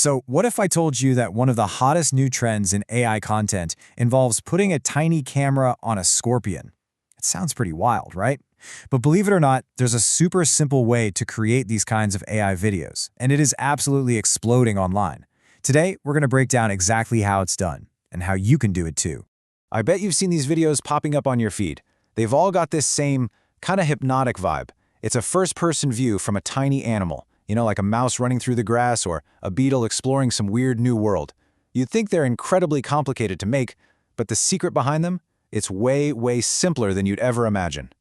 So what if I told you that one of the hottest new trends in AI content involves putting a tiny camera on a scorpion? It sounds pretty wild, right? But believe it or not, there's a super simple way to create these kinds of AI videos, and it is absolutely exploding online. Today, we're going to break down exactly how it's done, and how you can do it too. I bet you've seen these videos popping up on your feed. They've all got this same kind of hypnotic vibe. It's a first-person view from a tiny animal, like a mouse running through the grass or a beetle exploring some weird new world. You'd think they're incredibly complicated to make, but the secret behind them? It's way, way simpler than you'd ever imagine.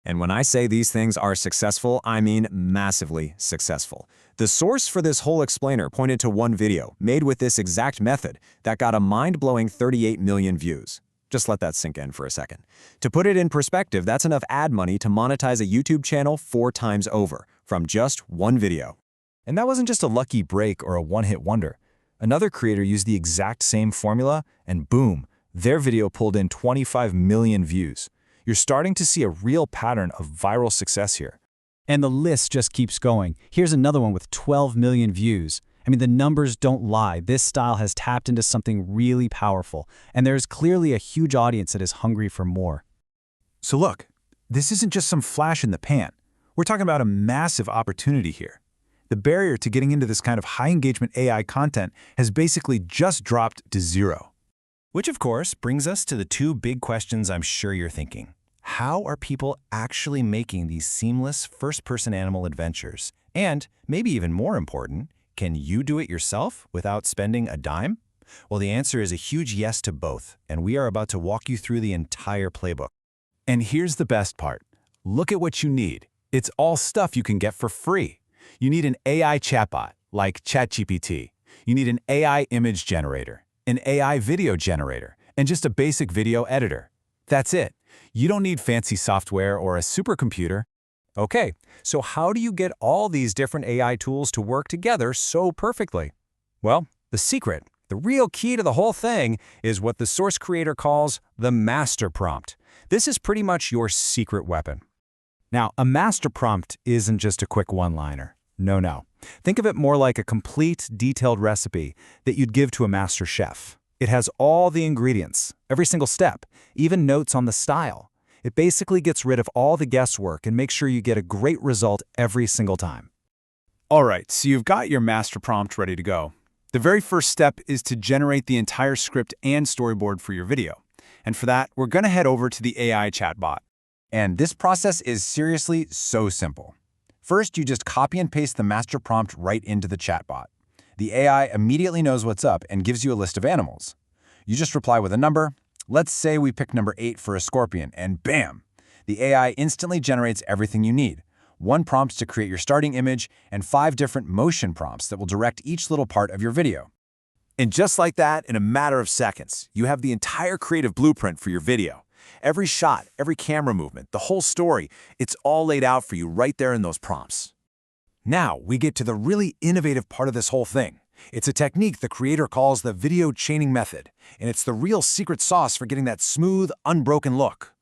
And when I say these things are successful, I mean massively successful. The source for this whole explainer pointed to one video made with this exact method that got a mind-blowing 38 million views. Just let that sink in for a second. To put it in perspective, that's enough ad money to monetize a YouTube channel 4 times over from just one video. And that wasn't just a lucky break or a one-hit wonder. Another creator used the exact same formula, and boom, their video pulled in 25 million views. You're starting to see a real pattern of viral success here. And the list just keeps going. Here's another one with 12 million views. I mean, the numbers don't lie. This style has tapped into something really powerful, and there's clearly a huge audience that is hungry for more. So look, this isn't just some flash in the pan. We're talking about a massive opportunity here. The barrier to getting into this kind of high-engagement AI content has basically just dropped to zero. Which, of course, brings us to the 2 big questions I'm sure you're thinking. How are people actually making these seamless first-person animal adventures? And, maybe even more important, can you do it yourself without spending a dime? Well, the answer is a huge yes to both, and we are about to walk you through the entire playbook. And here's the best part. Look at what you need. It's all stuff you can get for free. You need an AI chatbot, like ChatGPT. You need an AI image generator, an AI video generator, and just a basic video editor. That's it. You don't need fancy software or a supercomputer. Okay, so how do you get all these different AI tools to work together so perfectly? Well, the secret, the real key to the whole thing, is what the source creator calls the master prompt. This is pretty much your secret weapon. Now, a master prompt isn't just a quick one-liner. No. Think of it more like a complete, detailed recipe that you'd give to a master chef. It has all the ingredients, every single step, even notes on the style. It basically gets rid of all the guesswork and makes sure you get a great result every single time. All right, so you've got your master prompt ready to go. The very first step is to generate the entire script and storyboard for your video. And for that, we're going to head over to the AI chatbot. And this process is seriously so simple. First, you just copy and paste the master prompt right into the chatbot. The AI immediately knows what's up and gives you a list of animals. You just reply with a number. Let's say we pick number 8 for a scorpion, and bam! The AI instantly generates everything you need. 1 prompt to create your starting image, and 5 different motion prompts that will direct each little part of your video. And just like that, in a matter of seconds, you have the entire creative blueprint for your video. Every shot, every camera movement, the whole story, it's all laid out for you right there in those prompts. Now, we get to the really innovative part of this whole thing. It's a technique the creator calls the video chaining method, and it's the real secret sauce for getting that smooth, unbroken look.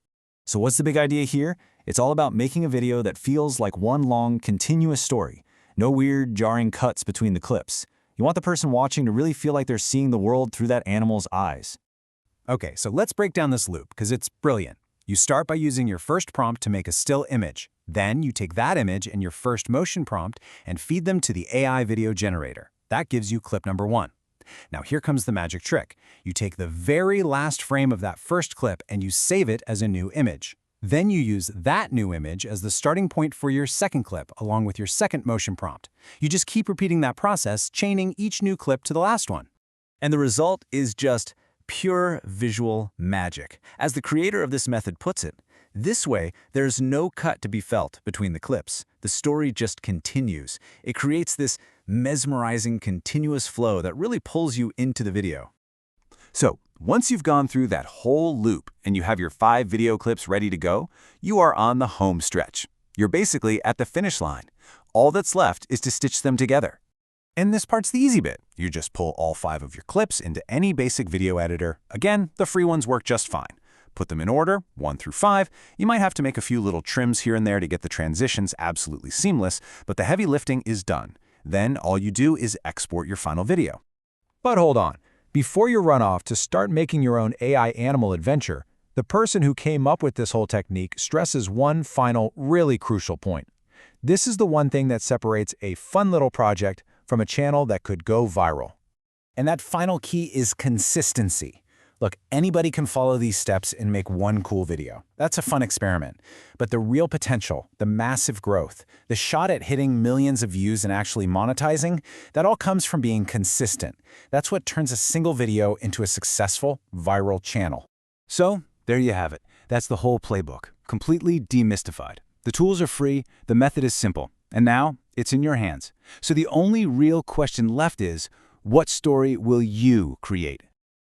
So what's the big idea here? It's all about making a video that feels like one long, continuous story. No weird, jarring cuts between the clips. You want the person watching to really feel like they're seeing the world through that animal's eyes. Okay, so let's break down this loop, because it's brilliant. You start by using your first prompt to make a still image. Then you take that image and your first motion prompt and feed them to the AI video generator. That gives you clip number 1. Now here comes the magic trick. You take the very last frame of that first clip and you save it as a new image. Then you use that new image as the starting point for your second clip, along with your second motion prompt. You just keep repeating that process, chaining each new clip to the last one. And the result is just pure visual magic. As the creator of this method puts it, this way, there's no cut to be felt between the clips. The story just continues. It creates this mesmerizing, continuous flow that really pulls you into the video. So, once you've gone through that whole loop and you have your 5 video clips ready to go, you are on the home stretch. You're basically at the finish line. All that's left is to stitch them together. And this part's the easy bit. You just pull all 5 of your clips into any basic video editor. Again, the free ones work just fine. Put them in order, 1 through 5. You might have to make a few little trims here and there to get the transitions absolutely seamless, but the heavy lifting is done. Then all you do is export your final video. But hold on. Before you run off to start making your own AI animal adventure, the person who came up with this whole technique stresses one final, really crucial point. This is the one thing that separates a fun little project from a channel that could go viral. And that final key is consistency. Look, anybody can follow these steps and make one cool video. That's a fun experiment. But the real potential, the massive growth, the shot at hitting millions of views and actually monetizing, that all comes from being consistent. That's what turns a single video into a successful, viral channel. So, there you have it. That's the whole playbook, completely demystified. The tools are free, the method is simple, and now it's in your hands. So the only real question left is, what story will you create?